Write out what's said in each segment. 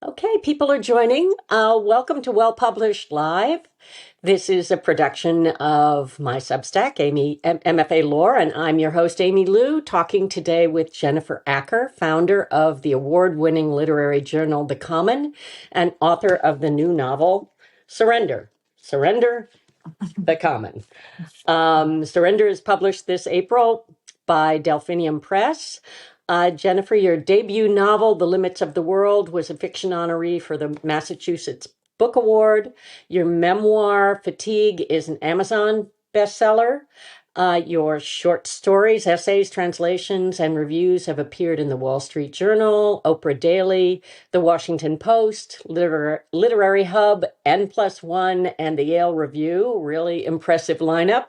Okay, people are joining. Welcome to Well Published Live. This is a production of my Substack, MFA Lore, and I'm your host, Aimee Liu, talking today with Jennifer Acker, founder of the award-winning literary journal The Common and author of the new novel Surrender. Surrender, The Common. Surrender is published this April by Delphinium Press. Jennifer, your debut novel, The Limits of the World, was a fiction honoree for the Massachusetts Book Award. Your memoir, Fatigue, is an Amazon bestseller. Your short stories, essays, translations, and reviews have appeared in the Wall Street Journal, Oprah Daily, the Washington Post, Literary Hub, N+1, and the Yale Review. Really impressive lineup.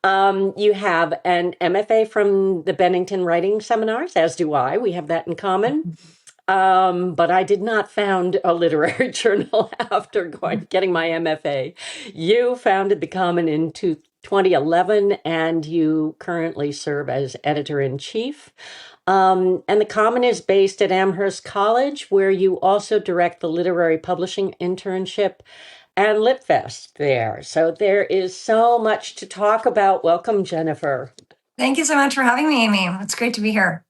You have an MFA from the Bennington Writing Seminars, as do I. We have that in common. But I did not found a literary journal after getting my MFA. You founded the Common in 2011, and you currently serve as editor-in-chief. And the Common is based at Amherst College, where you also direct the literary publishing internship and LitFest there. So there is so much to talk about. Welcome, Jennifer. Thank you so much for having me, Aimee. It's great to be here.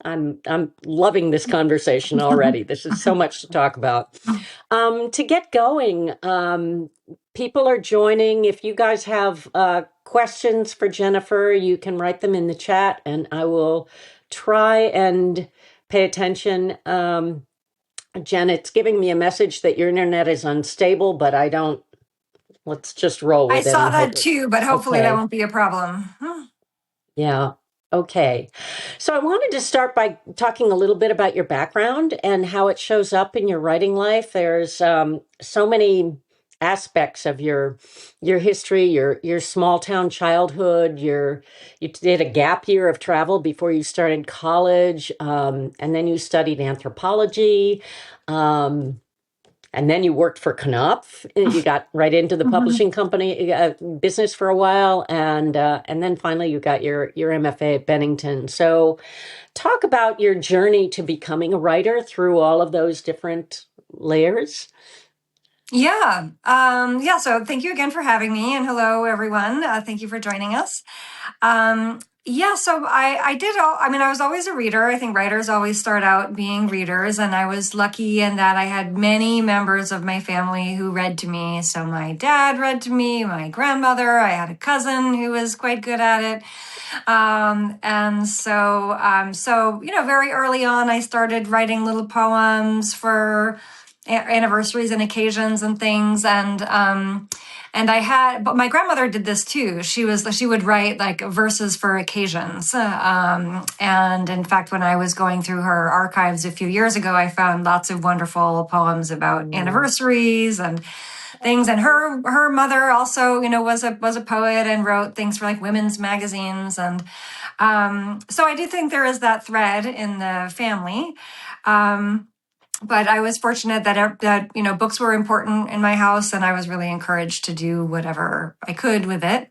I'm loving this conversation already. This is so much to talk about. To get going, people are joining. If you guys have questions for Jennifer, you can write them in the chat, and I will try and pay attention. Jen, it's giving me a message that your internet is unstable, but I don't. Let's just roll with I it. saw that too, but hopefully that Okay. won't be a problem. Yeah. Okay. So I wanted to start by talking a little bit about your background and how it shows up in your writing life. There's so many aspects of your history, your small town childhood. You did a gap year of travel before you started college, and then you studied anthropology. And then you worked for Knopf. You got right into the publishing company business for a while, and then finally you got your MFA at Bennington. So, talk about your journey to becoming a writer through all of those different layers. Yeah. So thank you again for having me, and hello, everyone. Thank you for joining us. So I did I was always a reader. I think writers always start out being readers, and I was lucky in that I had many members of my family who read to me. So my dad read to me, my grandmother, I had a cousin who was quite good at it. Very early on, I started writing little poems for anniversaries and occasions and things, but my grandmother did this too. She would write like verses for occasions. And in fact, when I was going through her archives a few years ago, I found lots of wonderful poems about anniversaries and things. And her mother also, was a poet and wrote things for like women's magazines. And so I do think there is that thread in the family. But I was fortunate that books were important in my house, and I was really encouraged to do whatever I could with it.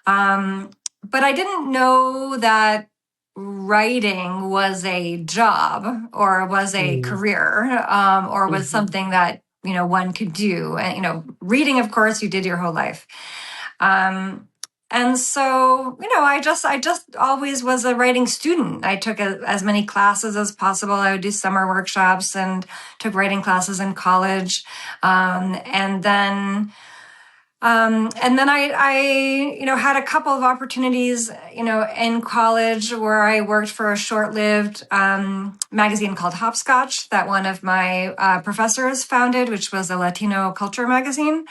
But I didn't know that writing was a job or was a career, or was something that one could do. And reading, of course, you did your whole life. And so, I just always was a writing student. I took as many classes as possible. I would do summer workshops and took writing classes in college. And then I had a couple of opportunities, in college where I worked for a short-lived magazine called Hopscotch that one of my professors founded, which was a Latino culture magazine.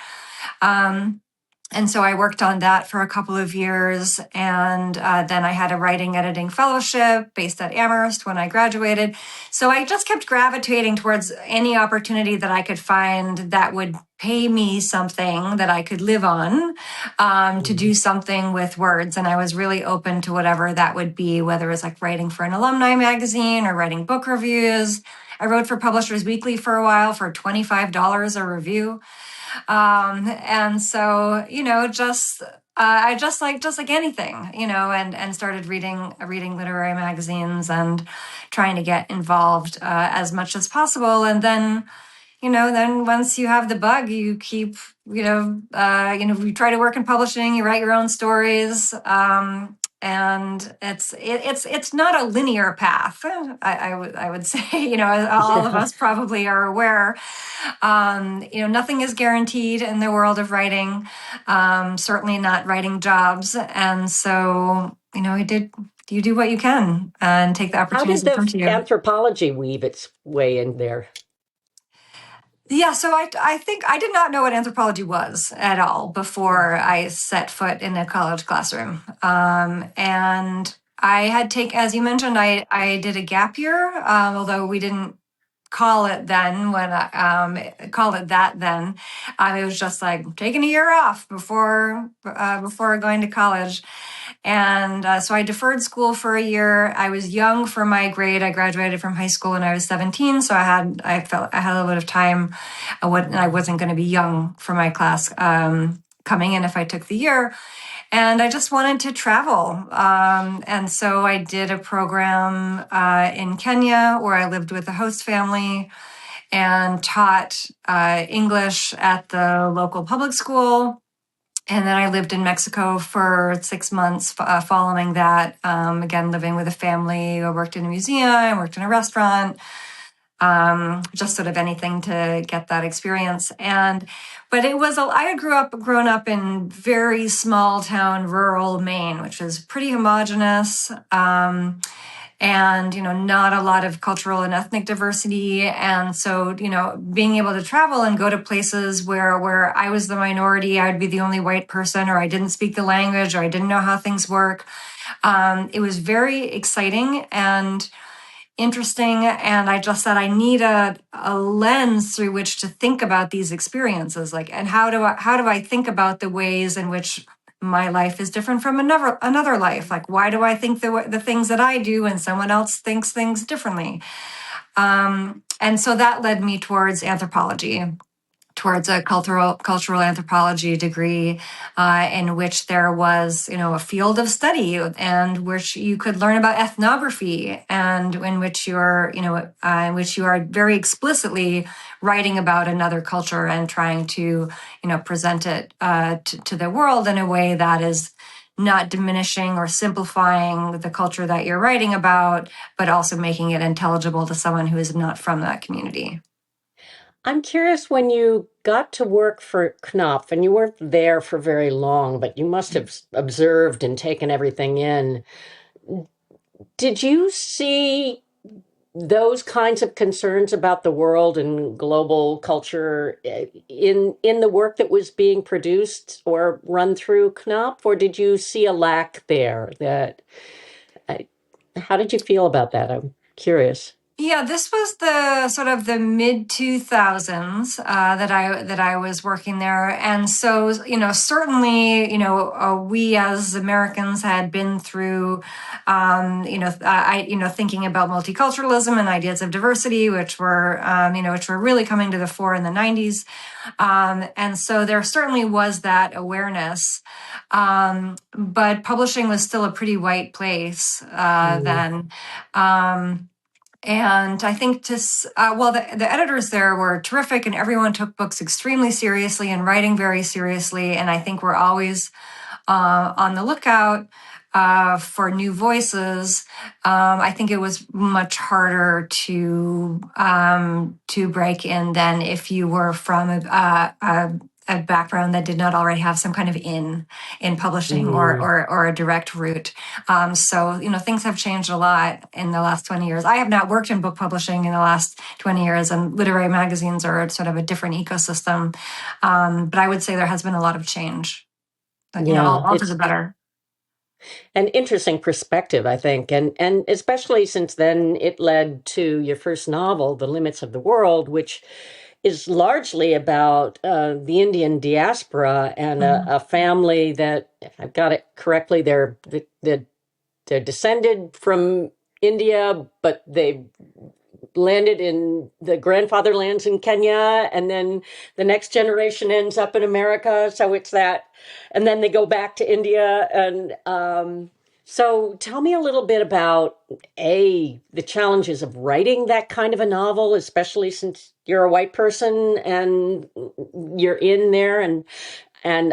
And so I worked on that for a couple of years. And then I had a writing editing fellowship based at Amherst when I graduated. So I just kept gravitating towards any opportunity that I could find that would pay me something that I could live on, to do something with words. And I was really open to whatever that would be, whether it's like writing for an alumni magazine or writing book reviews. I wrote for Publishers Weekly for a while for $25 a review. And so, I just like anything, and started reading literary magazines and trying to get involved as much as possible. And then, then once you have the bug, you keep, you try to work in publishing, you write your own stories. And it's not a linear path. I would say, all of Yeah. us probably are aware. Nothing is guaranteed in the world of writing. Certainly not writing jobs, and so you do what you can and take the How opportunities did that the come to you. anthropology weave its way in there? Yeah, so I think I did not know what anthropology was at all before I set foot in a college classroom. And I had as you mentioned, I did a gap year, although we didn't call it then when call it that then. It was just like taking a year off before going to college. And so I deferred school for a year. I was young for my grade. I graduated from high school when I was 17. So I felt I had a little bit of time. I wasn't going to be young for my class coming in if I took the year. And I just wanted to travel. And so I did a program in Kenya where I lived with a host family and taught English at the local public school. And then I lived in Mexico for 6 months following that. Again, living with a family. I worked in a museum, I worked in a restaurant, just sort of anything to get that experience. But I had grown up in very small town, rural Maine, which is pretty homogenous. And not a lot of cultural and ethnic diversity. And so being able to travel and go to places where I was the minority, I would be the only white person, or I didn't speak the language, or I didn't know how things work. It was very exciting and interesting, and I just said I need a lens through which to think about these experiences, and how do I think about the ways in which my life is different from another life. Like, why do I think the things that I do and someone else thinks things differently? And so that led me towards anthropology, towards a cultural anthropology degree, in which there was a field of study, and which you could learn about ethnography, and in which you are very explicitly writing about another culture and trying to present it to the world in a way that is not diminishing or simplifying the culture that you're writing about, but also making it intelligible to someone who is not from that community. I'm curious, when you got to work for Knopf, and you weren't there for very long, but you must have observed and taken everything in. Did you see those kinds of concerns about the world and global culture in the work that was being produced or run through Knopf, or did you see a lack there? How did you feel about that? I'm curious. Yeah, this was the sort of the mid 2000s that I was working there, and so certainly we as Americans had been through thinking about multiculturalism and ideas of diversity, which were really coming to the fore in the 90s, and so there certainly was that awareness, but publishing was still a pretty white place Mm. then. And I think the editors there were terrific, and everyone took books extremely seriously and writing very seriously. And I think we're always on the lookout for new voices. I think it was much harder to break in than if you were from a background that did not already have some kind of in publishing Mm. or a direct route. So things have changed a lot in the last 20 years. I have not worked in book publishing in the last 20 years, and literary magazines are sort of a different ecosystem. But I would say there has been a lot of change, but Yeah, all to the it's better. an interesting perspective, I think, and especially since then it led to your first novel, The Limits of the World, which is largely about the Indian diaspora and Mhm. a family that, if I've got it correctly, they're descended from India, but they landed in the grandfather lands in Kenya, and then the next generation ends up in America. So it's that, and then they go back to India. And so tell me a little bit about the challenges of writing that kind of a novel, especially since you're a white person and you're in there, and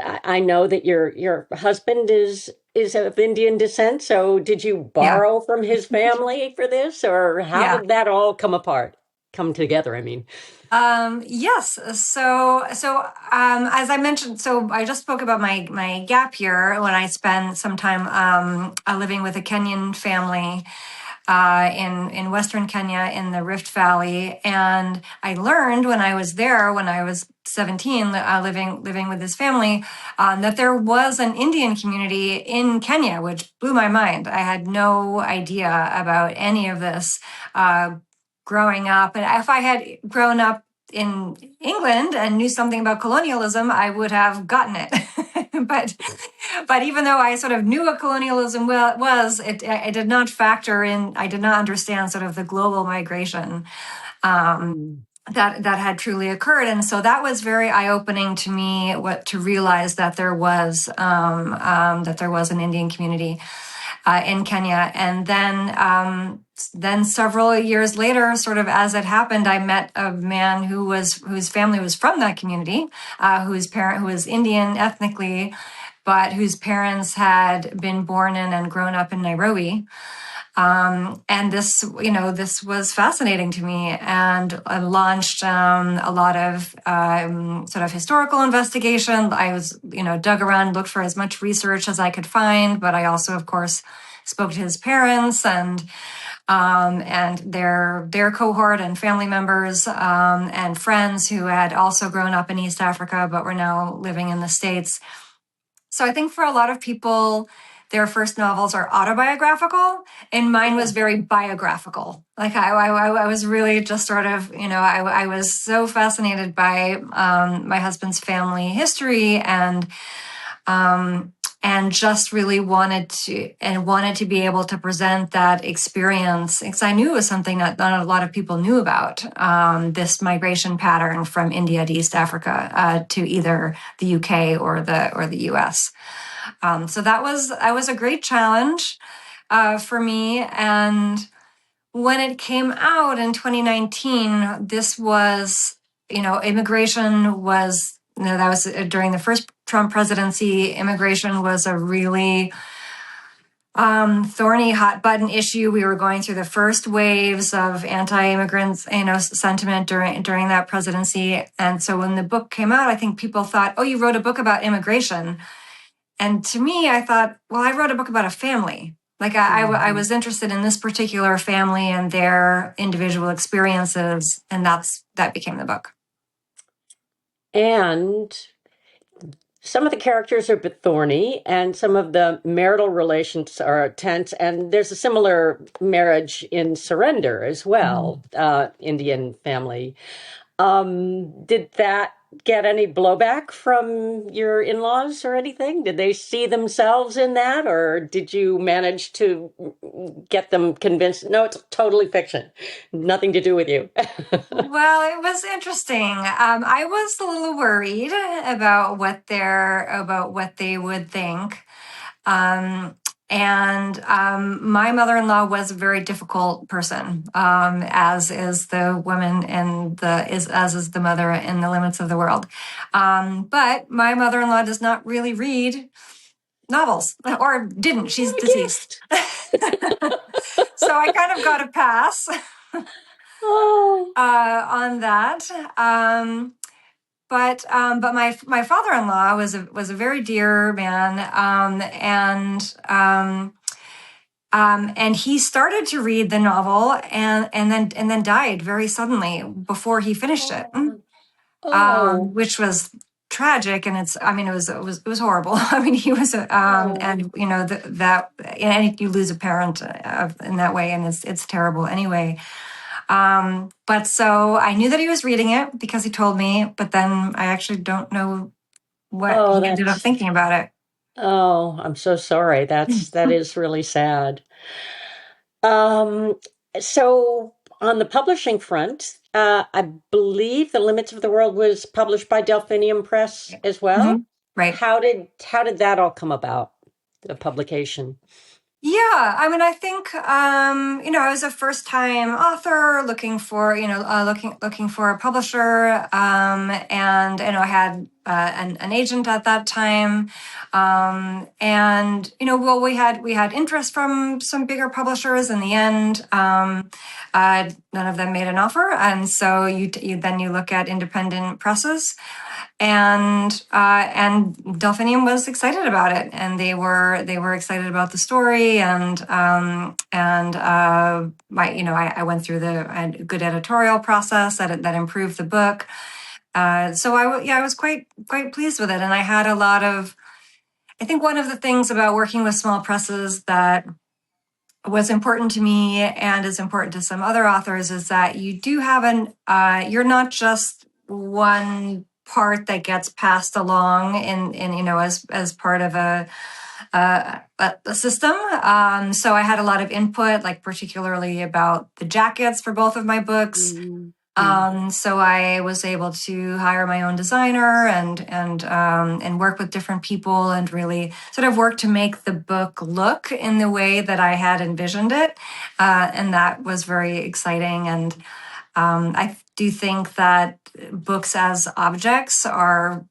I know that your husband is of Indian descent. So did you Yeah. borrow from his family for this, or how Yeah. did that all come together? I mean, Yes. As I mentioned, so I just spoke about my gap year when I spent some time living with a Kenyan family in Western Kenya in the Rift Valley, and I learned when I was there, when I was 17, living with this family, that there was an Indian community in Kenya, which blew my mind. I had no idea about any of this growing up, and if I had grown up in England and knew something about colonialism, I would have gotten it. but even though I sort of knew what colonialism was, it did not factor in. I did not understand sort of the global migration mm, that had truly occurred, and so that was very eye opening to me. To realize that there was an Indian community in Kenya. And then several years later, sort of as it happened, I met a man whose family was from that community, who was Indian ethnically, but whose parents had been born in and grown up in Nairobi. And this was fascinating to me, and I launched a lot of sort of historical investigation. I was, dug around, looked for as much research as I could find, but I also, of course, spoke to his parents and their cohort and family members and friends who had also grown up in East Africa but were now living in the States. So I think for a lot of people, their first novels are autobiographical, and mine was very biographical. Like I was really just sort of, I was so fascinated by my husband's family history and just really wanted to be able to present that experience, because I knew it was something that not a lot of people knew about, this migration pattern from India to East Africa to either the UK or the US. So that was a great challenge for me. And when it came out in 2019, this was, immigration was, that was during the first Trump presidency. Immigration was a really thorny, hot button issue. We were going through the first waves of anti-immigrants, sentiment during that presidency. And so when the book came out, I think people thought, "Oh, you wrote a book about immigration." And to me, I thought, well, I wrote a book about a family. Like I was interested in this particular family and their individual experiences, and that became the book. and some of the characters are a bit thorny, and some of the marital relations are tense. And there's a similar marriage in Surrender as well, Indian family. Did that get any blowback from your in-laws or anything? Did they see themselves in that, or did you manage to get them convinced? No, it's totally fiction, nothing to do with you. Well, it was interesting. I was a little worried about what they would think. And my mother-in-law was a very difficult person, as is the woman as is the mother in The Limits of the World. But my mother-in-law does not really read novels, or didn't. She's What a deceased. gift. So I kind of got a pass Oh, on that. But my father-in-law was a very dear man, and he started to read the novel and then died very suddenly before he finished it, oh, which was tragic. And it was horrible. I mean, he was oh. and that and you lose a parent in that way, and it's terrible anyway. But so I knew that he was reading it because he told me, but then I actually don't know what Oh, he ended up that's, thinking about it. oh, I'm so sorry. That is really sad. Um, so on the publishing front, I believe The Limits of the World was published by Delphinium Press as well. Mhm. Right. How did that all come about, the publication? Yeah, I mean, I think I was a first-time author looking for, looking for a publisher, and I had an agent at that time, and well, we had interest from some bigger publishers. In the end, none of them made an offer, and so you look at independent presses. And Delphinium was excited about it, and they were excited about the story, I went through a good editorial process that improved the book. So I was quite pleased with it, and I had a lot of. I think one of the things about working with small presses that was important to me and is important to some other authors is that you do have you're not just one part that gets passed along as part of a system. So I had a lot of input, like particularly about the jackets for both of my books. So I was able to hire my own designer and work with different people and really sort of work to make the book look in the way that I had envisioned it, and that was very exciting. And I do think that books as objects are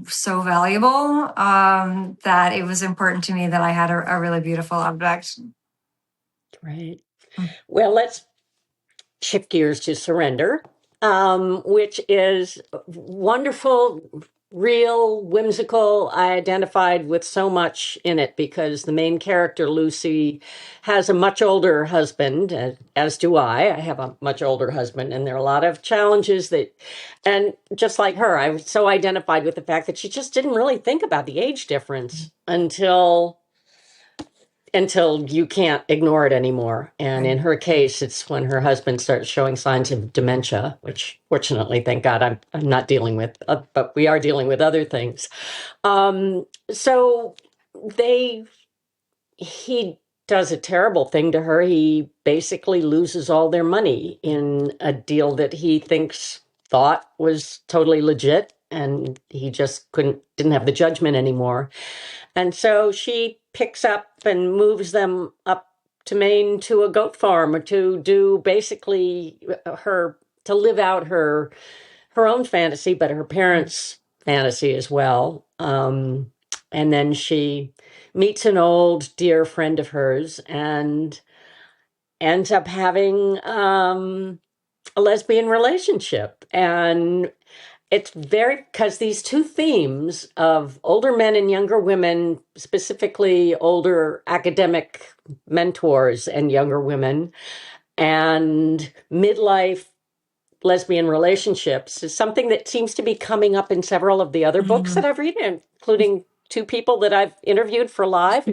so valuable, that it was important to me that I had a really beautiful object. Right. Well, let's shift gears to Surrender, which is wonderful, real, whimsical. I identified with so much in it because the main character, Lucy, has a much older husband, as do I. I have a much older husband, and there are a lot of challenges and just like her, I was so identified with the fact that she just didn't really think about the age difference until you can't ignore it anymore. And in her case, it's when her husband starts showing signs of dementia, which fortunately, thank God, I'm not dealing with, but we are dealing with other things. So he does a terrible thing to her. He basically loses all their money in a deal that he thought was totally legit, and he just didn't have the judgment anymore. And so she picks up and moves them up to Maine to a goat farm, or to do basically to live out her own fantasy, but her parents' fantasy as well. And then she meets an old dear friend of hers and ends up having a lesbian relationship. And it's because these two themes of older men and younger women, specifically older academic mentors and younger women, and midlife lesbian relationships, is something that seems to be coming up in several of the other books that I've read, including two people that I've interviewed for Live.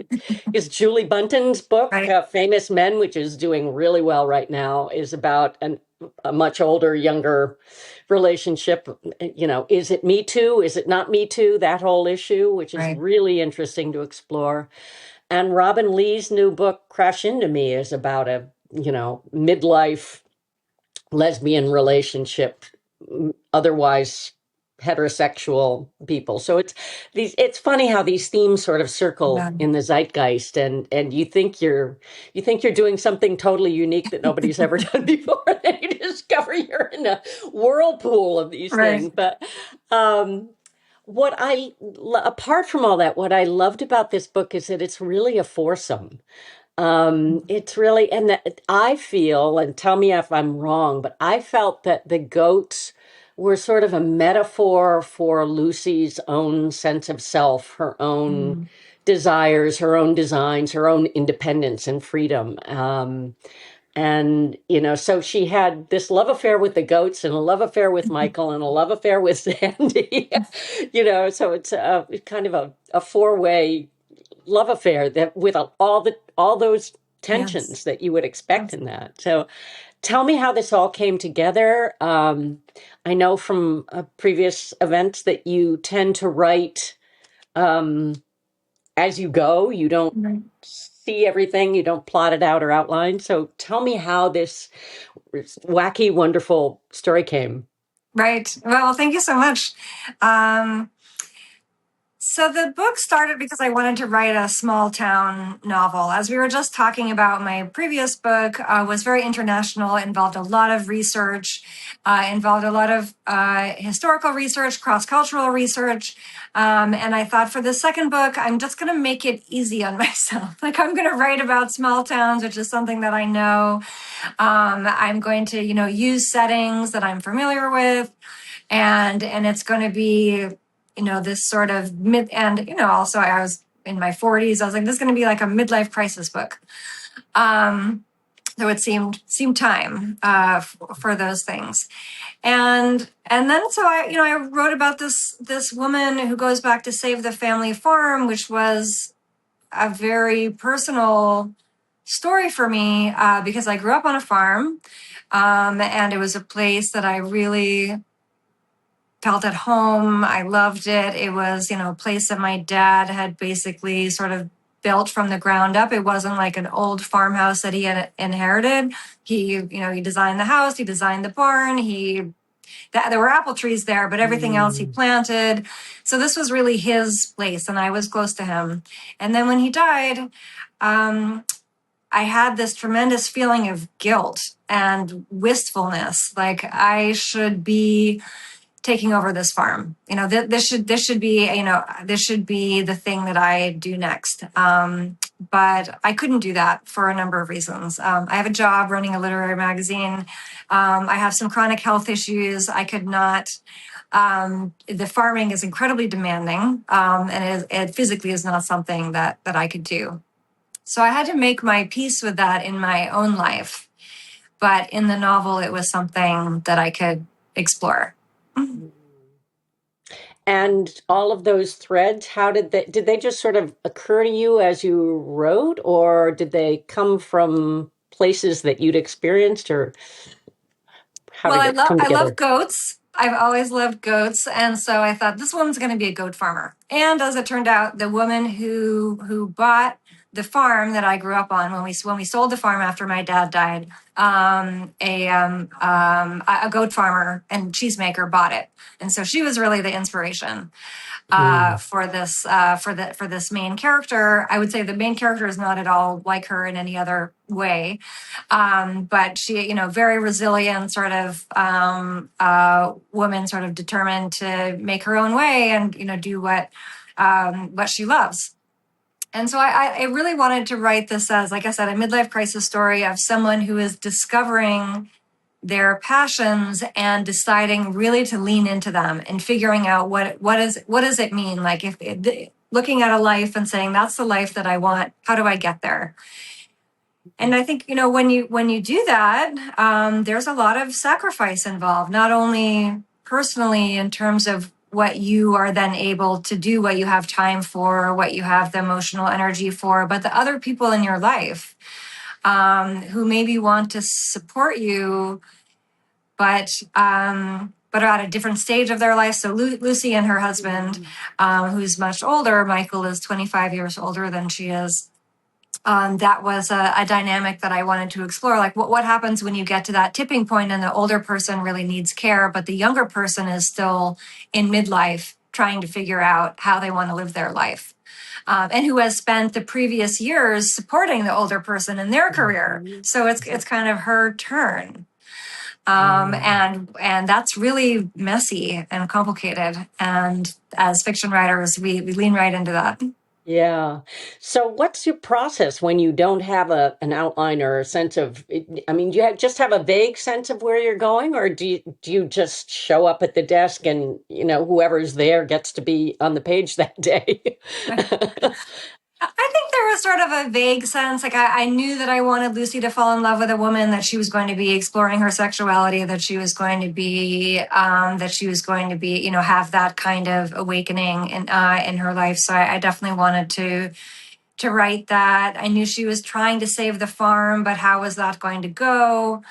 Is Julie Bunton's book, Right. Famous Men, which is doing really well right now, is about a much older, younger relationship. Is it Me Too? Is it not Me Too? That whole issue, which is Right. really interesting to explore. And Robin Lee's new book, Crash Into Me, is about a, midlife lesbian relationship, otherwise heterosexual people. So it's funny how these themes sort of circle Yeah. in the zeitgeist, and you think you're doing something totally unique that nobody's ever done before, and then you discover you're in a whirlpool of these Right. things. But apart from all that, what I loved about this book is that it's really a foursome. It's really, and that I feel, and tell me if I'm wrong, but I felt that the goats were sort of a metaphor for Lucy's own sense of self, her own desires, her own designs, her own independence and freedom. And, so she had this love affair with the goats, and a love affair with Michael, and a love affair with Sandy. So it's kind of a four-way love affair that with all those tensions Yes. that you would expect in that. So tell me how this all came together. I know from previous events that you tend to write as you go. You don't Right. see everything. You don't plot it out or outline. So tell me how this wacky, wonderful story came. Right. Well, thank you so much. Um, So the book started because I wanted to write a small town novel. As we were just talking about, my previous book was very international, involved a lot of research, involved a lot of historical research, cross-cultural research. And I thought for the second book, I'm just going to make it easy on myself. Like I'm going to write about small towns, which is something that I know. I'm going to, use settings that I'm familiar with. And it's going to be this sort of mid, and also I was in my 40s. I was like, this is going to be like a midlife crisis book. So it seemed time for those things, and then so I wrote about this woman who goes back to save the family farm, which was a very personal story for me because I grew up on a farm, and it was a place that I really felt at home. I loved it. It was, a place that my dad had basically sort of built from the ground up. It wasn't like an old farmhouse that he had inherited. He designed the house, he designed the barn, there were apple trees there, but everything else he planted. So this was really his place, and I was close to him. And then when he died, I had this tremendous feeling of guilt and wistfulness, like I should be taking over this farm. This should be, this should be the thing that I do next. But I couldn't do that for a number of reasons. I have a job running a literary magazine. I have some chronic health issues. I could not. The farming is incredibly demanding, and it physically is not something that I could do. So I had to make my peace with that in my own life. But in the novel, it was something that I could explore. And all of those threads, how did they just sort of occur to you as you wrote, or did they come from places that you'd experienced, or how Well, did it come I love together? goats. I've always loved goats, and so I thought this woman's going to be a goat farmer. And as it turned out, the woman who bought the farm that I grew up on when we sold the farm after my dad died, a goat farmer and cheesemaker bought it, and so she was really the inspiration for this main character. I would say the main character is not at all like her in any other way, but she, very resilient, sort of woman, sort of determined to make her own way and do what she loves. And so I really wanted to write this as, like I said, a midlife crisis story of someone who is discovering their passions and deciding really to lean into them and figuring out what does it mean, like if looking at a life and saying that's the life that I want, how do I get there? And I think when you do that, there's a lot of sacrifice involved, not only personally in terms of what you are then able to do, what you have time for, what you have the emotional energy for, but the other people in your life who maybe want to support you, but are at a different stage of their life. So Lucy and her husband, who's much older, Michael is 25 years older than she is. That was a dynamic that I wanted to explore. Like what happens when you get to that tipping point and the older person really needs care, but the younger person is still in midlife trying to figure out how they want to live their life. And who has spent the previous years supporting the older person in their career. So it's kind of her turn. And that's really messy and complicated. And as fiction writers, we lean right into that. Yeah. So what's your process when you don't have an outline or a sense of, I mean, do you just have a vague sense of where you're going, or do you just show up at the desk and, whoever's there gets to be on the page that day? I think there was sort of a vague sense. Like I knew that I wanted Lucy to fall in love with a woman, that she was going to be exploring her sexuality, that she was going to be, have that kind of awakening in her life. So I definitely wanted to write that. I knew she was trying to save the farm, but how was that going to go?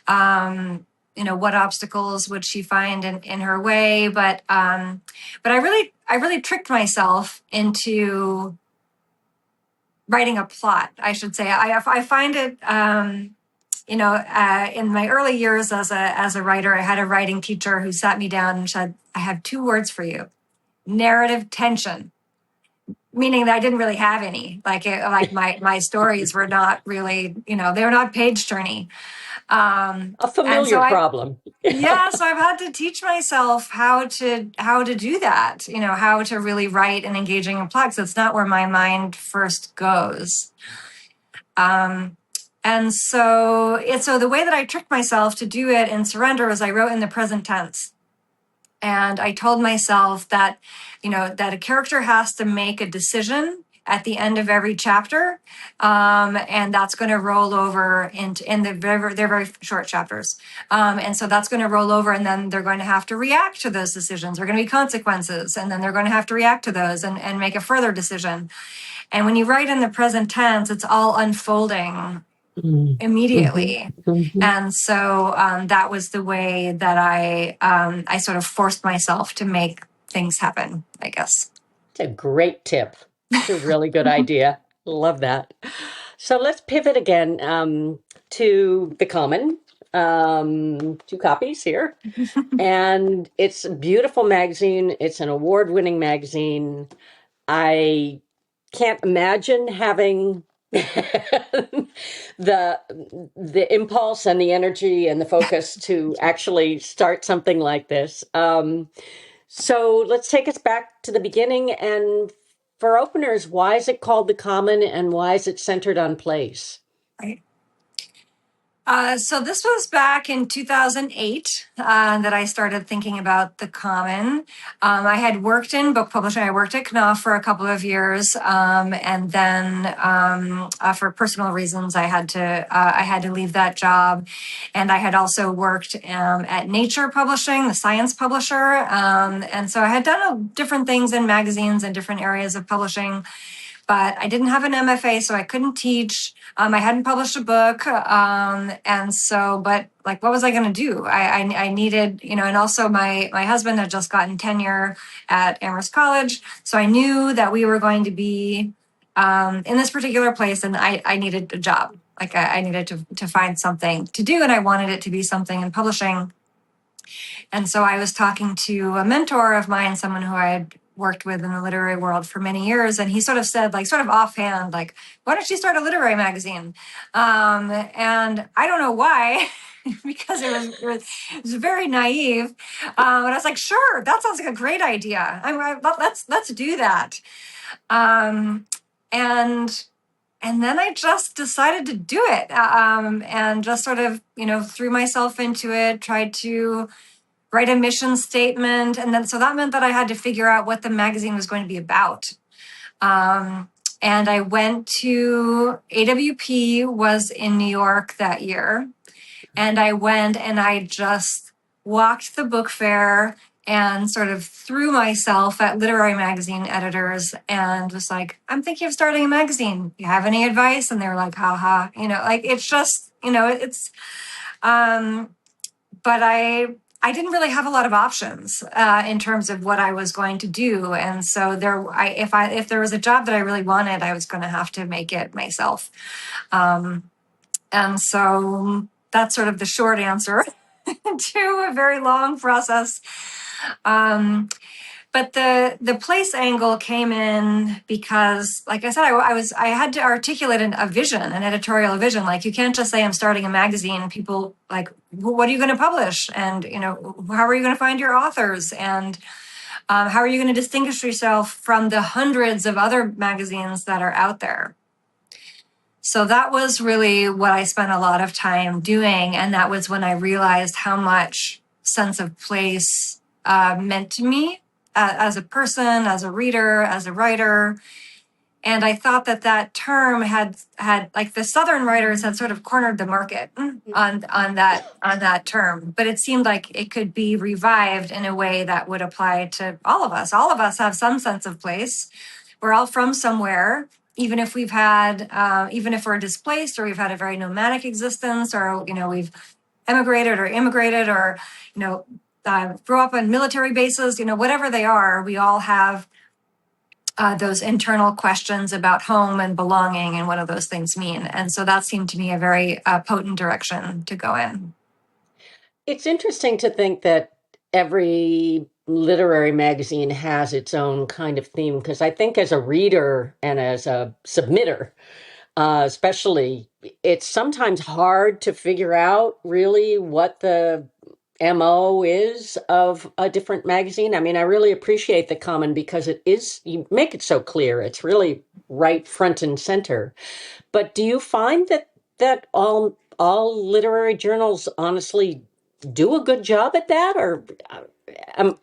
What obstacles would she find in her way? But I really tricked myself into writing a plot, I should say. I find it, in my early years as a writer, I had a writing teacher who sat me down and said, I have two words for you: narrative tension. Meaning that I didn't really have any. My stories were not really, they were not page turny. A And so familiar problem. so I've had to teach myself how to do that. How to really write an engaging plot. Because it's not where my mind first goes. And so the way that I tricked myself to do it in Surrender was I wrote in the present tense. And I told myself that, that a character has to make a decision at the end of every chapter. And that's going to roll over they're very short chapters. And so that's going to roll over, and then they're going to have to react to those decisions. There are going to be consequences, and then they're going to have to react to those and make a further decision. And when you write in the present tense, it's all unfolding immediately. And so that was the way that I sort of forced myself to make things happen, I guess. It's a great tip. It's a really good idea. Love that. So let's pivot again to The Common. Two copies here. And it's a beautiful magazine. It's an award-winning magazine. I can't imagine having the impulse and the energy and the focus to actually start something like this. So let's take us back to the beginning. And for openers, why is it called The Common, and why is it centered on place? Right. So this was back in 2008 that I started thinking about The Common. I had worked in book publishing. I worked at Knopf for a couple of years, and then for personal reasons, I had to leave that job. And I had also worked at Nature Publishing, the science publisher, and so I had done different things in magazines and different areas of publishing. But I didn't have an MFA, so I couldn't teach. I hadn't published a book. But what was I going to do? I needed, and also my husband had just gotten tenure at Amherst College. So I knew that we were going to be in this particular place, and I needed a job. I needed to find something to do, and I wanted it to be something in publishing. And so I was talking to a mentor of mine, someone who I had worked with in the literary world for many years. And he sort of said, sort of offhand, why don't you start a literary magazine? And I don't know why, because it was very naive. And I was like, sure, that sounds like a great idea. Let's do that. And then I just decided to do it, and just sort of, threw myself into it, tried to write a mission statement. And then, so that meant that I had to figure out what the magazine was going to be about. And I went to AWP, was in New York that year. And I went and I just walked the book fair and sort of threw myself at literary magazine editors and was like, I'm thinking of starting a magazine. You have any advice? And they were like, haha, it's just, but I didn't really have a lot of options in terms of what I was going to do, and so if there was a job that I really wanted, I was going to have to make it myself, and so that's sort of the short answer to a very long process. But the place angle came in because, like I said, I had to articulate a vision, an editorial vision. Like, you can't just say I'm starting a magazine. People what are you going to publish? And, how are you going to find your authors? And how are you going to distinguish yourself from the hundreds of other magazines that are out there? So that was really what I spent a lot of time doing. And that was when I realized how much sense of place meant to me. As a person, as a reader, as a writer. And I thought that term had the Southern writers had sort of cornered the market on that term. But it seemed like it could be revived in a way that would apply to all of us. All of us have some sense of place. We're all from somewhere, even if even if we're displaced, or we've had a very nomadic existence, or, we've emigrated or immigrated, or, grew up on military bases, whatever they are, we all have those internal questions about home and belonging and what do those things mean. And so that seemed to me a very potent direction to go in. It's interesting to think that every literary magazine has its own kind of theme, because I think as a reader and as a submitter, especially, it's sometimes hard to figure out really what the MO is of a different magazine. I mean, I really appreciate the Common because it is, you make it so clear. It's really right front and center. But do you find that all literary journals honestly do a good job at that, or um,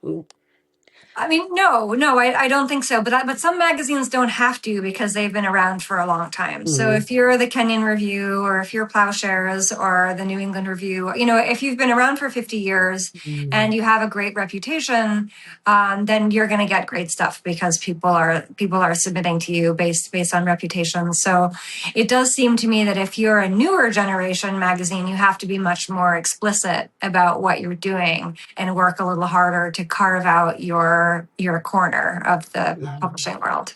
I mean, no, I don't think so. But some magazines don't have to because they've been around for a long time. So mhm, if you're the Kenyon Review or if you're Plowshares or the New England Review, if you've been around for 50 years mhm. and you have a great reputation, then you're going to get great stuff because people are submitting to you based on reputation. So it does seem to me that if you're a newer generation magazine, you have to be much more explicit about what you're doing and work a little harder to carve out your corner of the Yeah. publishing world.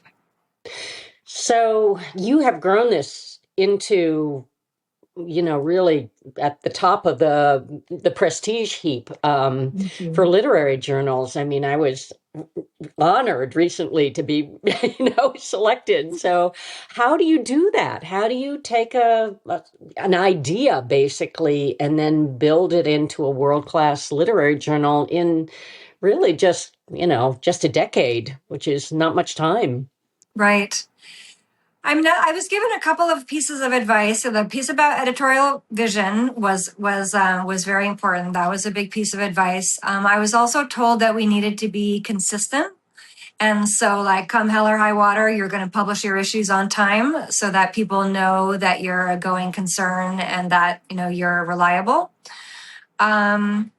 So you have grown this into, really at the top of the prestige heap, Thank for you. literary journals. I mean, I was honored recently to be, selected. So how do you do that? How do you take an idea basically and then build it into a world-class literary journal in really just a decade, which is not much time? Right. I was given a couple of pieces of advice. So the piece about editorial vision was very important. That was a big piece of advice. I was also told that we needed to be consistent. And so, like, come hell or high water, you're going to publish your issues on time so that people know that you're a going concern and that, you're reliable. Um,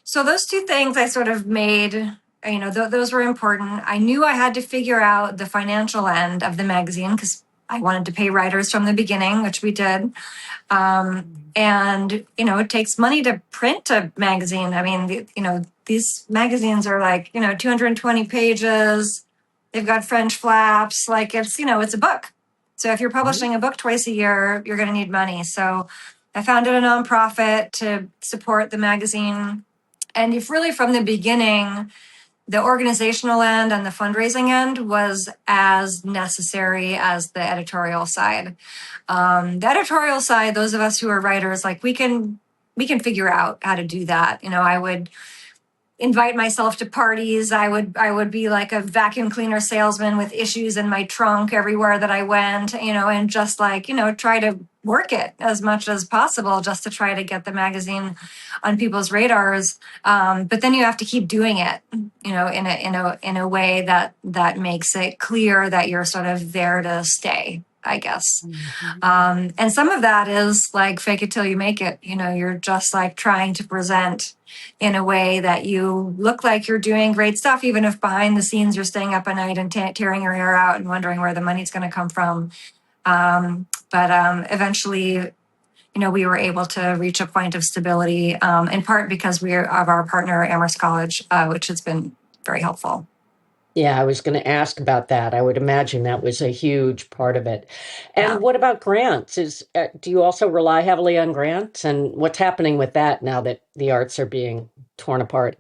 so those two things I sort of made, those were important. I knew I had to figure out the financial end of the magazine because I wanted to pay writers from the beginning, which we did. And, it takes money to print a magazine. I mean, these magazines are like, 220 pages. They've got French flaps. Like it's a book. So if you're Mhm. publishing a book twice a year, you're going to need money. So I founded a nonprofit to support the magazine. And if really from the beginning, the organizational end and the fundraising end was as necessary as the editorial side. The editorial side, those of us who are writers, like we can figure out how to do that. I would invite myself to parties. I would be like a vacuum cleaner salesman with issues in my trunk everywhere that I went, and just like, try to work it as much as possible just to try to get the magazine on people's radars. But then you have to keep doing it, in a way that makes it clear that you're sort of there to stay, I guess. Mhm. And some of that is like fake it till you make it. You're just like trying to present in a way that you look like you're doing great stuff, even if behind the scenes you're staying up at night and tearing your hair out and wondering where the money's going to come from. But eventually, we were able to reach a point of stability, in part because we are of our partner, Amherst College, which has been very helpful. Yeah, I was going to ask about that. I would imagine that was a huge part of it. And Yeah. what about grants? Do you also rely heavily on grants? And what's happening with that now that the arts are being torn apart?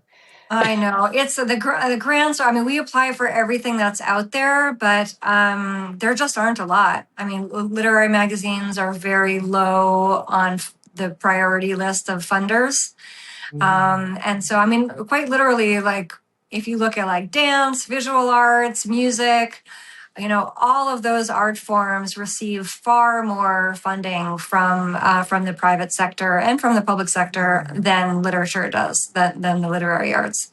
I know it's the grants. I mean, we apply for everything that's out there, but there just aren't a lot. I mean, literary magazines are very low on the priority list of funders. Mm. And so, I mean, quite literally, like if you look at like dance, visual arts, music, all of those art forms receive far more funding from the private sector and from the public sector than literature does, than the literary arts.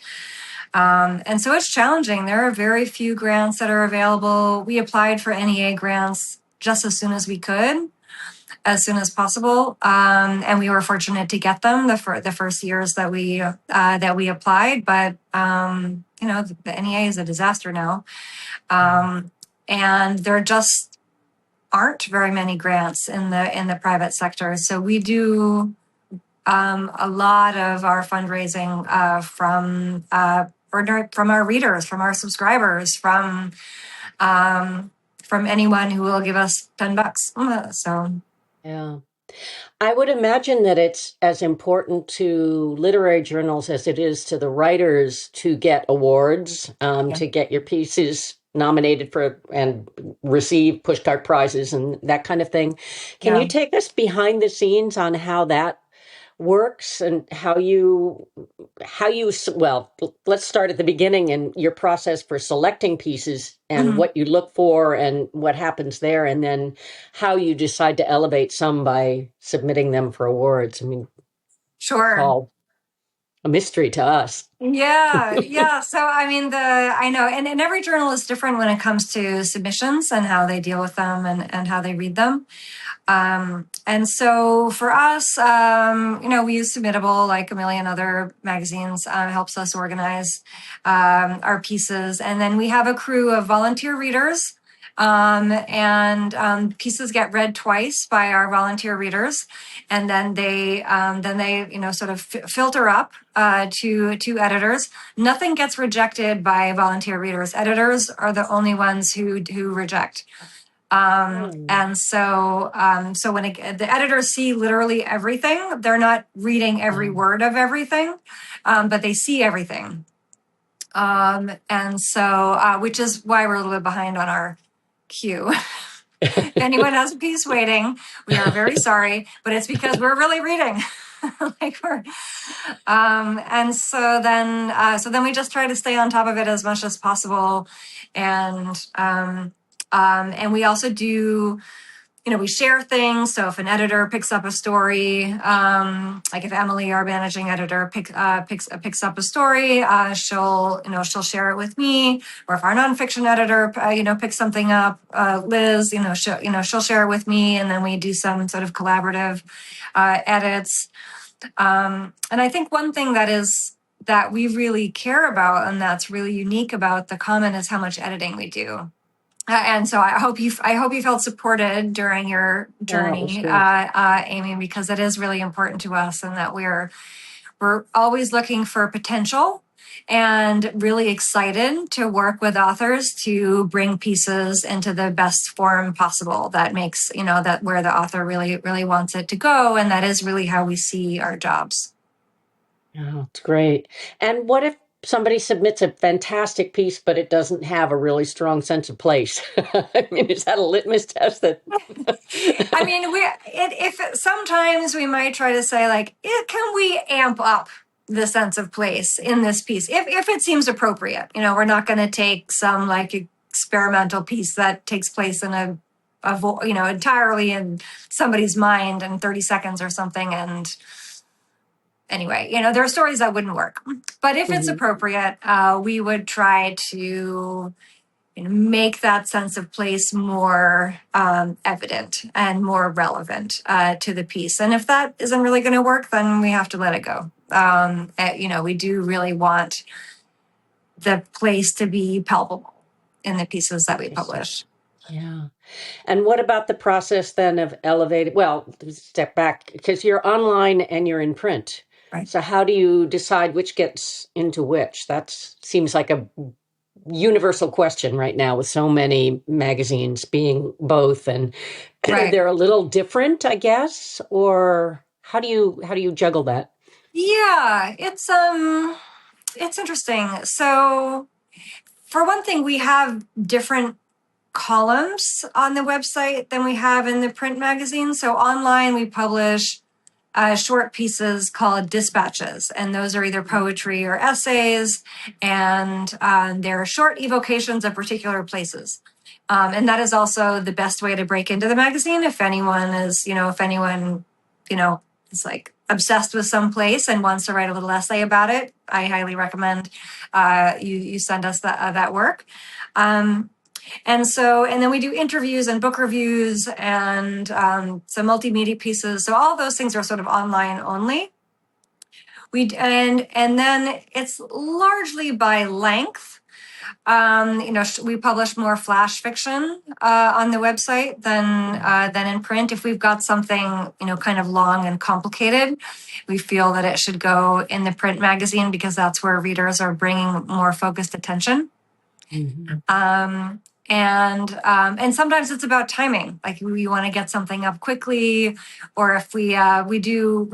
And so it's challenging. There are very few grants that are available. We applied for NEA grants just as soon as we could, as soon as possible, and we were fortunate to get them the first years that we applied. But the NEA is a disaster now, and there just aren't very many grants in the private sector. So we do a lot of our fundraising from our readers, from our subscribers, from from anyone who will give us $10. So Yeah. I would imagine that it's as important to literary journals as it is to the writers to get awards, yeah. to get your pieces nominated for and receive pushcart prizes and that kind of thing. Can Yeah. you take us behind the scenes on how that works and well, let's start at the beginning and your process for selecting pieces and Mhm. what you look for and what happens there, and then how you decide to elevate some by submitting them for awards. I mean, it's Sure. all a mystery to us. Yeah, yeah. So I mean, I know, and every journal is different when it comes to submissions and how they deal with them and how they read them. And so for us, we use Submittable like a million other magazines, helps us organize our pieces. And then we have a crew of volunteer readers. And pieces get read twice by our volunteer readers, and then they sort of filter up to editors. Nothing gets rejected by volunteer readers. Editors are the only ones who reject. Oh. And so when the editors see literally everything, they're not reading every Um, word of everything, but they see everything. And so, which is why we're a little bit behind on our queue. If anyone has a piece waiting, we are very sorry, but it's because we're really reading. And so then we just try to stay on top of it as much as possible, and we also do, we share things. So if an editor picks up a story, like if Emily, our managing editor, picks up a story, she'll share it with me. Or if our nonfiction editor, picks something up, Liz, she'll share it with me, and then we do some sort of collaborative edits. And I think one thing that we really care about, and that's really unique about the Common, is how much editing we do. And so I hope you felt supported during your yeah, it was journey, great. Aimee, because it is really important to us, and that we're always looking for potential and really excited to work with authors to bring pieces into the best form possible that makes, that where the author really, really wants it to go. And that is really how we see our jobs. Oh, it's great. And what if somebody submits a fantastic piece, but it doesn't have a really strong sense of place? I mean, is that a litmus test that? I mean, if sometimes we might try to say, like, can we amp up the sense of place in this piece if it seems appropriate? We're not going to take some like experimental piece that takes place in entirely in somebody's mind in 30 seconds or something. And anyway, there are stories that wouldn't work, but if it's Mhm. appropriate, we would try to make that sense of place more evident and more relevant to the piece. And if that isn't really going to work, then we have to let it go. We do really want the place to be palpable in the pieces that we I see. publish. Yeah. And what about the process then of elevating? Well, step back because you're online and you're in print. Right. So how do you decide which gets into which? That seems like a universal question right now with so many magazines being both, and Right. they're a little different, I guess. Or how do you juggle that? Yeah, it's interesting. So for one thing, we have different columns on the website than we have in the print magazine. So online, we publish short pieces called dispatches, and those are either poetry or essays, and they're short evocations of particular places. And that is also the best way to break into the magazine. If anyone is like obsessed with some place and wants to write a little essay about it, I highly recommend you send us that work. And then we do interviews and book reviews and some multimedia pieces. So all those things are sort of online only. And then it's largely by length. We publish more flash fiction on the website than in print. If we've got something kind of long and complicated, we feel that it should go in the print magazine because that's where readers are bringing more focused attention. Mhm. And sometimes it's about timing. Like we want to get something up quickly, or if we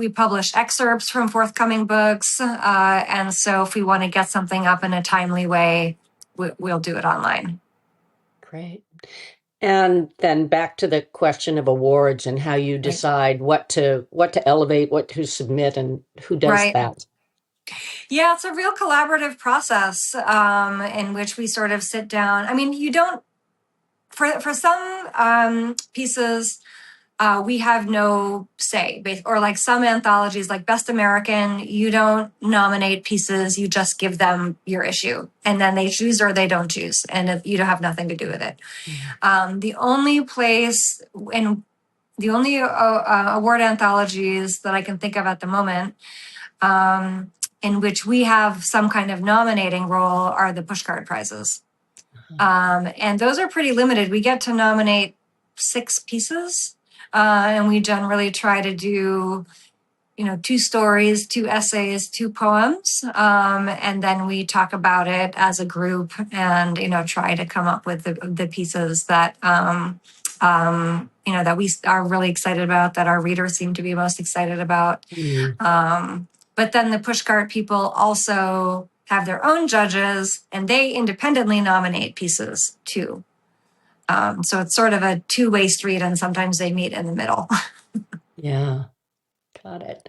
publish excerpts from forthcoming books, and so if we want to get something up in a timely way, we'll do it online. Great. And then back to the question of awards and how you decide what to elevate, what to submit, and who does Right. that. Yeah, it's a real collaborative process in which we sort of sit down. I mean, you don't for some pieces. We have no say, or like some anthologies, like Best American, you don't nominate pieces, you just give them your issue, and then they choose or they don't choose, and you don't have nothing to do with it. The only place in the only award anthologies that I can think of at the moment in which we have some kind of nominating role are the pushcart prizes. And those are pretty limited. We get to nominate 6 pieces, and we generally try to do, 2 stories, 2 essays, 2 poems, and then we talk about it as a group, and try to come up with the pieces that that we are really excited about, that our readers seem to be most excited about. But then the pushcart people also have their own judges, and they independently nominate pieces too. So it's sort of a 2-way street, and sometimes they meet in the middle. Yeah, got it.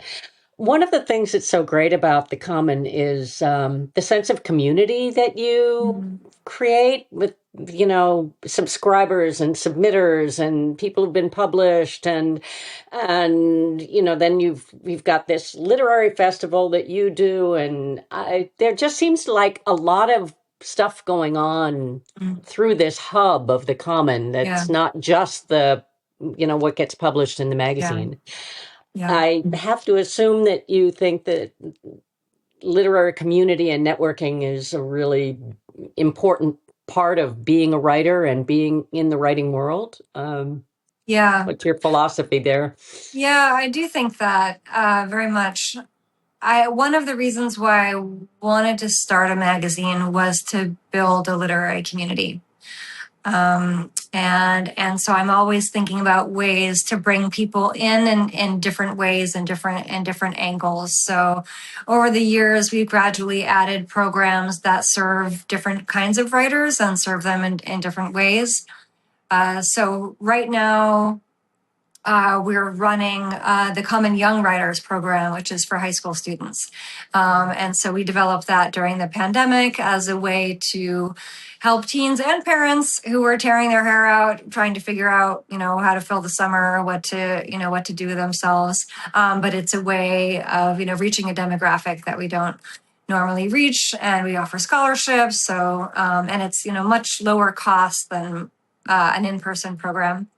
One of the things that's so great about the Common is the sense of community that you create with, subscribers and submitters and people who've been published, and then you've got this literary festival that you do, and there just seems like a lot of stuff going on through this hub of the Common that's not just the what gets published in the magazine. Yeah. I have to assume that you think that literary community and networking is a really important part of being a writer and being in the writing world. What's your philosophy there? Yeah, I do think that very much. One of the reasons why I wanted to start a magazine was to build a literary community. And so I'm always thinking about ways to bring people in different ways and different angles. So over the years, we've gradually added programs that serve different kinds of writers and serve them in different ways. So right now, we're running the Common Young Writers program, which is for high school students. And so we developed that during the pandemic as a way to help teens and parents who were tearing their hair out, trying to figure out, how to fill the summer, what to do with themselves. But it's a way of, reaching a demographic that we don't normally reach, and we offer scholarships. So, and it's, much lower cost than an in-person program.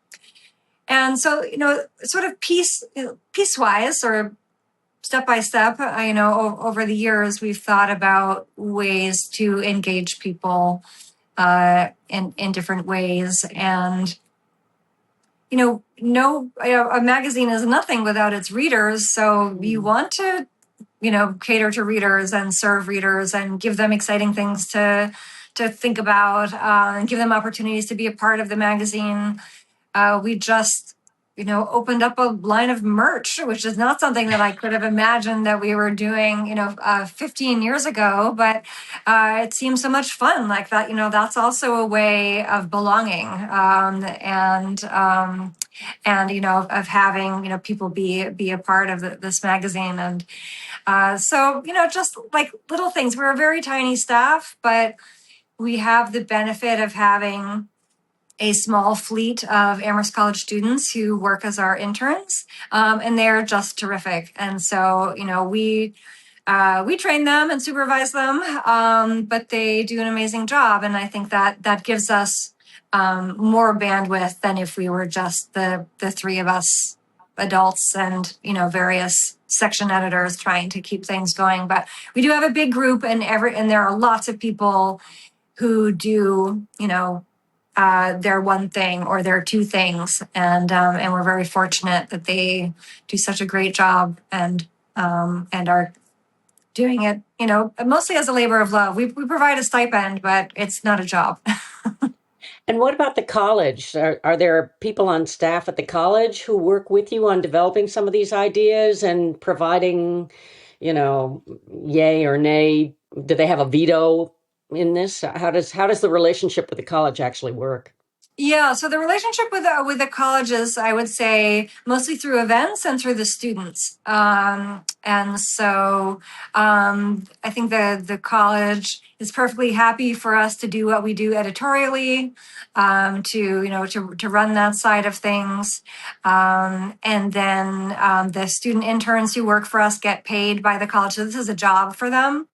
And so, sort of piecewise or step by step, over the years, we've thought about ways to engage people in different ways. And, a magazine is nothing without its readers. So you want to, cater to readers and serve readers and give them exciting things to think about, and give them opportunities to be a part of the magazine. We just, opened up a line of merch, which is not something that I could have imagined that we were doing, 15 years ago, but it seems so much fun. Like that, that's also a way of belonging, of having, people be a part of this magazine. And so, just like little things. We're a very tiny staff, but we have the benefit of having a small fleet of Amherst College students who work as our interns, and they're just terrific. And so, we train them and supervise them, but they do an amazing job. And I think that gives us more bandwidth than if we were just the 3 of us adults and, various section editors trying to keep things going. But we do have a big group, and there are lots of people who do, their one thing or their 2 things, and we're very fortunate that they do such a great job and are doing it, mostly as a labor of love. We provide a stipend, but it's not a job. And what about the college? Are there people on staff at the college who work with you on developing some of these ideas and providing, you know, yay or nay? Do they have a veto in this? How does the relationship with the college actually work? Yeah, so the relationship with the colleges, I would say, mostly through events and through the students. And so I think the college is perfectly happy for us to do what we do editorially, to run that side of things, and then the student interns who work for us get paid by the college. So this is a job for them.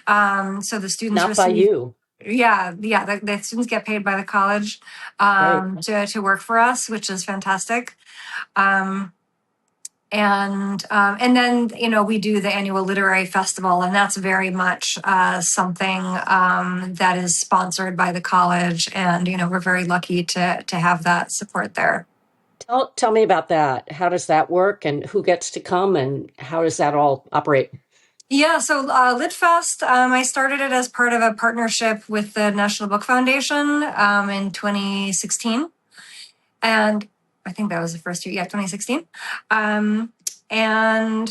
So the students Not by receive. you. Yeah. The students get paid by the college Great. to work for us, which is fantastic. Um, and then we do the annual literary festival, and that's very much something that is sponsored by the college, and we're very lucky to have that support there. Tell me about that. How does that work and who gets to come and how does that all operate? Yeah, so LitFest, I started it as part of a partnership with the National Book Foundation in 2016. And I think that was the first year, yeah, 2016. And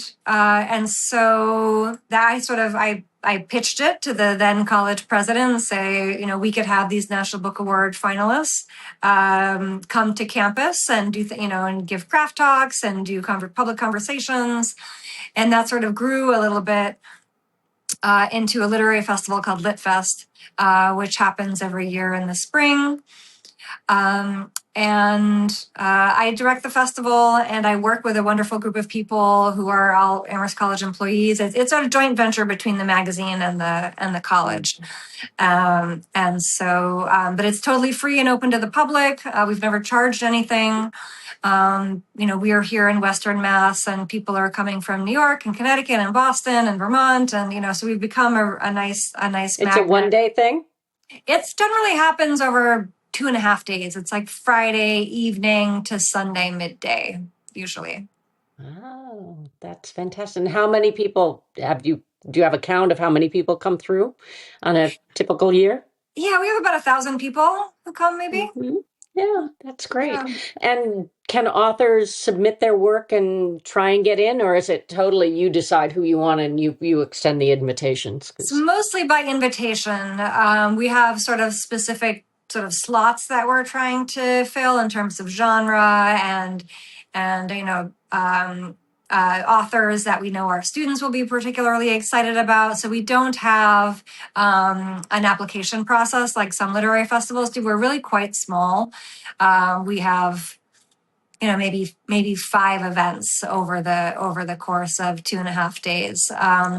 so that I pitched it to the then college president and say, we could have these National Book Award finalists come to campus and and give craft talks and do public conversations. And that sort of grew a little bit into a literary festival called LitFest, which happens every year in the spring. And I direct the festival, and I work with a wonderful group of people who are all Amherst College employees. It's a joint venture between the magazine and the college. But it's totally free and open to the public. We've never charged anything. We are here in Western Mass, and people are coming from New York and Connecticut and Boston and Vermont, and so we've become a nice It's a magnet. 1 day thing? It generally happens over 2.5 days. It's like Friday evening to Sunday midday, usually. Oh, that's fantastic. And how many people do you have a count of how many people come through on a typical year? Yeah, we have about 1,000 people who come, maybe. Hmm. Yeah, that's great. Yeah. And can authors submit their work and try and get in, or is it totally you decide who you want and you extend the invitations? It's 'Cause mostly by invitation. We have sort of specific sort of slots that we're trying to fill in terms of genre and authors that we know our students will be particularly excited about. So we don't have an application process like some literary festivals do. We're really quite small. We have maybe 5 events over the course of 2.5 days.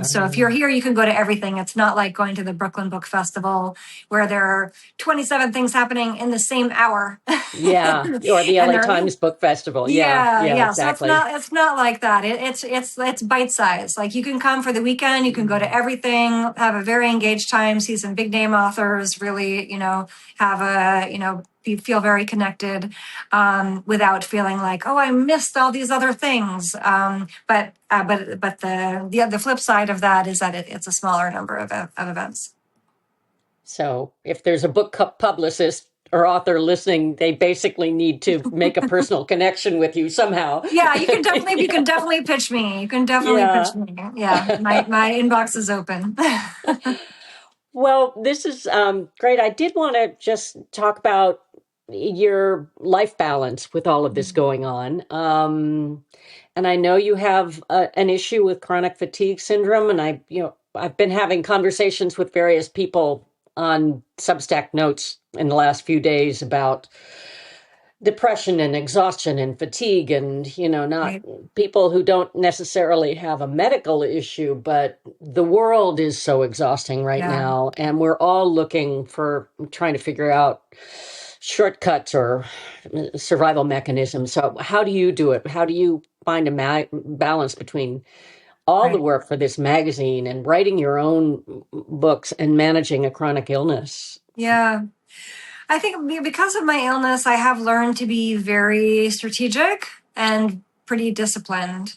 So if you're here, you can go to everything. It's not like going to the Brooklyn Book Festival where there are 27 things happening in the same hour. yeah, or the And LA they're Times Book Festival. Yeah, yeah, yeah, yeah. So exactly. it's not like that. It's bite size. Like you can come for the weekend, you can go to everything, have a very engaged time, see some big name authors, really, have you feel very connected, without feeling like, oh, I missed all these other things. But the flip side of that is that it's a smaller number of events. So if there's a publicist or author listening, they basically need to make a personal connection with you somehow. Yeah, you can Yeah. definitely pitch me. You can definitely pitch Yeah. me. Yeah, my inbox is open. Well, this is great. I did want to just talk about your life balance with all of this going on. And I know you have an issue with chronic fatigue syndrome, and I've been having conversations with various people on Substack notes in the last few days about depression and exhaustion and fatigue and not Right. people who don't necessarily have a medical issue, but the world is so exhausting right Yeah. now and we're all looking for trying to figure out shortcuts or survival mechanisms. So how do you do it? How do you find a balance between all the Right. work for this magazine and writing your own books and managing a chronic illness? Yeah. I think because of my illness, I have learned to be very strategic and pretty disciplined.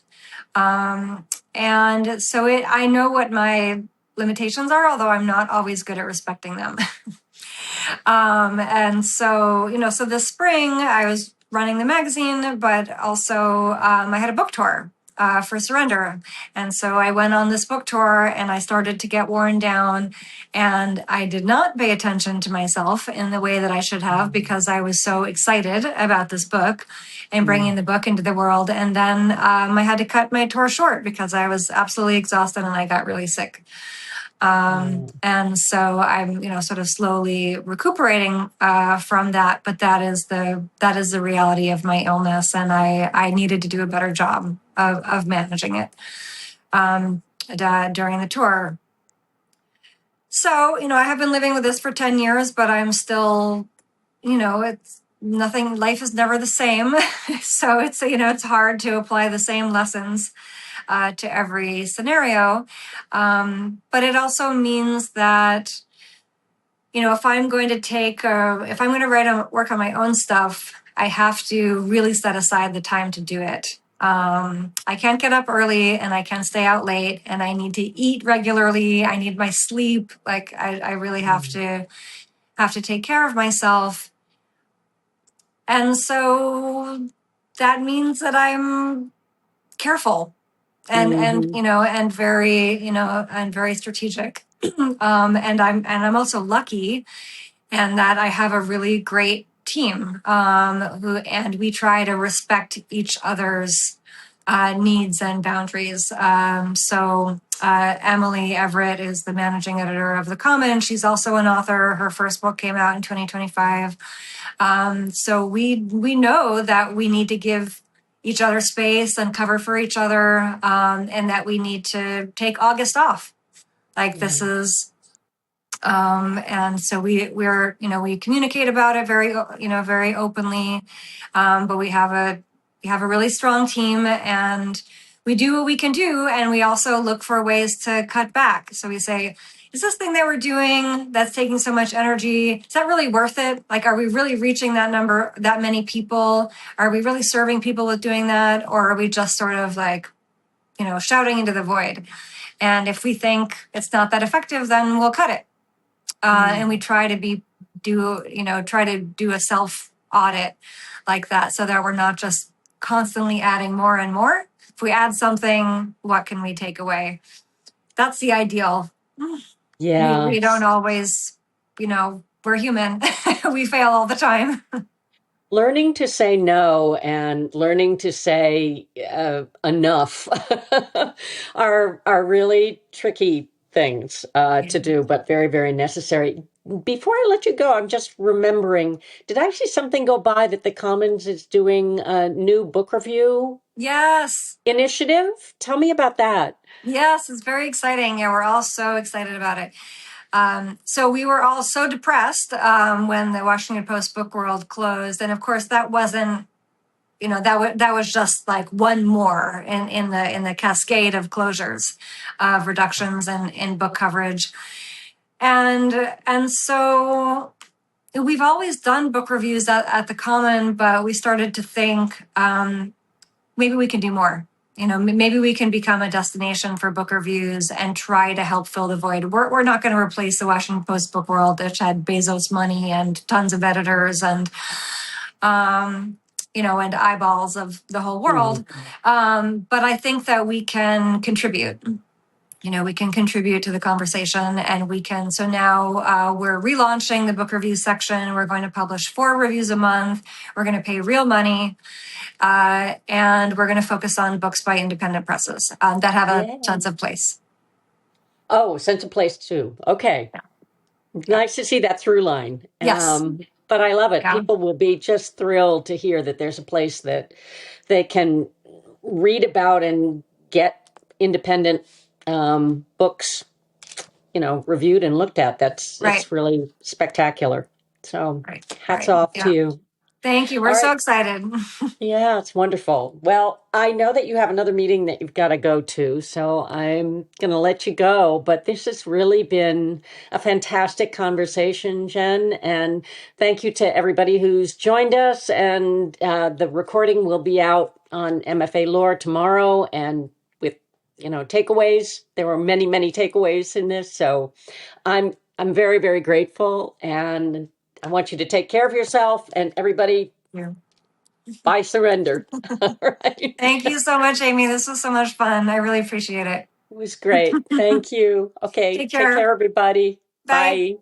And so I know what my limitations are, although I'm not always good at respecting them. And so, so this spring I was running the magazine, but also I had a book tour for Surrender. And so I went on this book tour and I started to get worn down. And I did not pay attention to myself in the way that I should have because I was so excited about this book and bringing the book into the world. And then I had to cut my tour short because I was absolutely exhausted and I got really sick. And so I'm, sort of slowly recuperating from that. But that is the reality of my illness, and I needed to do a better job of managing it during the tour. So I have been living with this for 10 years, but I'm still, it's nothing. Life is never the same, so it's hard to apply the same lessons to every scenario. But it also means that, if I'm going to write and work on my own stuff, I have to really set aside the time to do it. I can't get up early and I can't stay out late, and I need to eat regularly. I need my sleep. Like I really have to take care of myself. And so that means that I'm careful and very strategic. And I'm also lucky and that I have a really great team and we try to respect each other's needs and boundaries. So Emily Everett is the managing editor of The Common. She's also an author. Her first book came out in 2025. So we know that we need to give each other space and cover for each other, and that we need to take August off. Like this is, and so we communicate about it very openly, but we have a really strong team, and we do what we can do, and we also look for ways to cut back. So we say, is this thing that we're doing that's taking so much energy, is that really worth it? Like, are we really reaching that many people? Are we really serving people with doing that? Or are we just sort of like, shouting into the void? And if we think it's not that effective, then we'll cut it. And we try to do a self audit like that so that we're not just constantly adding more and more. If we add something, what can we take away? That's the ideal. Yeah. We don't always, we're human. We fail all the time. Learning to say no and learning to say enough are really tricky things to do, but very, very necessary. Before I let you go, I'm just remembering, did I see something go by that the Commons is doing a new book review Yes. initiative? Tell me about that. Yes, it's very exciting. Yeah, we're all so excited about it. So we were all so depressed when the Washington Post Book World closed, and of course that wasn't, that was just like one more in the cascade of closures, of reductions in book coverage, and so we've always done book reviews at the Common, but we started to think maybe we can do more. Maybe we can become a destination for book reviews and try to help fill the void. We're not going to replace the Washington Post Book World, which had Bezos money and tons of editors and and eyeballs of the whole world. But I think that we can contribute. We can contribute to the conversation, and we can. So now we're relaunching the book review section. We're going to publish 4 reviews a month. We're going to pay real money. And we're going to focus on books by independent presses that have a sense of place. Oh, sense of place too. Okay. Yeah. Nice to see that through line. Yes. But I love it. Yeah. People will be just thrilled to hear that there's a place that they can read about and get independent books, reviewed and looked at. That's really spectacular. So hats off to you. Thank you. We're so excited. Yeah, it's wonderful. Well, I know that you have another meeting that you've got to go to, so I'm going to let you go. But this has really been a fantastic conversation, Jen. And thank you to everybody who's joined us. And the recording will be out on MFA Lore tomorrow. And with, takeaways, there were many, many takeaways in this. So I'm very, very grateful. And I want you to take care of yourself, and everybody Yeah. buy Surrender. All right. Thank It you so much, Amy. This was so much fun. I really appreciate it. was great. Thank you. Okay. Take Take care, care. everybody. Bye. Bye.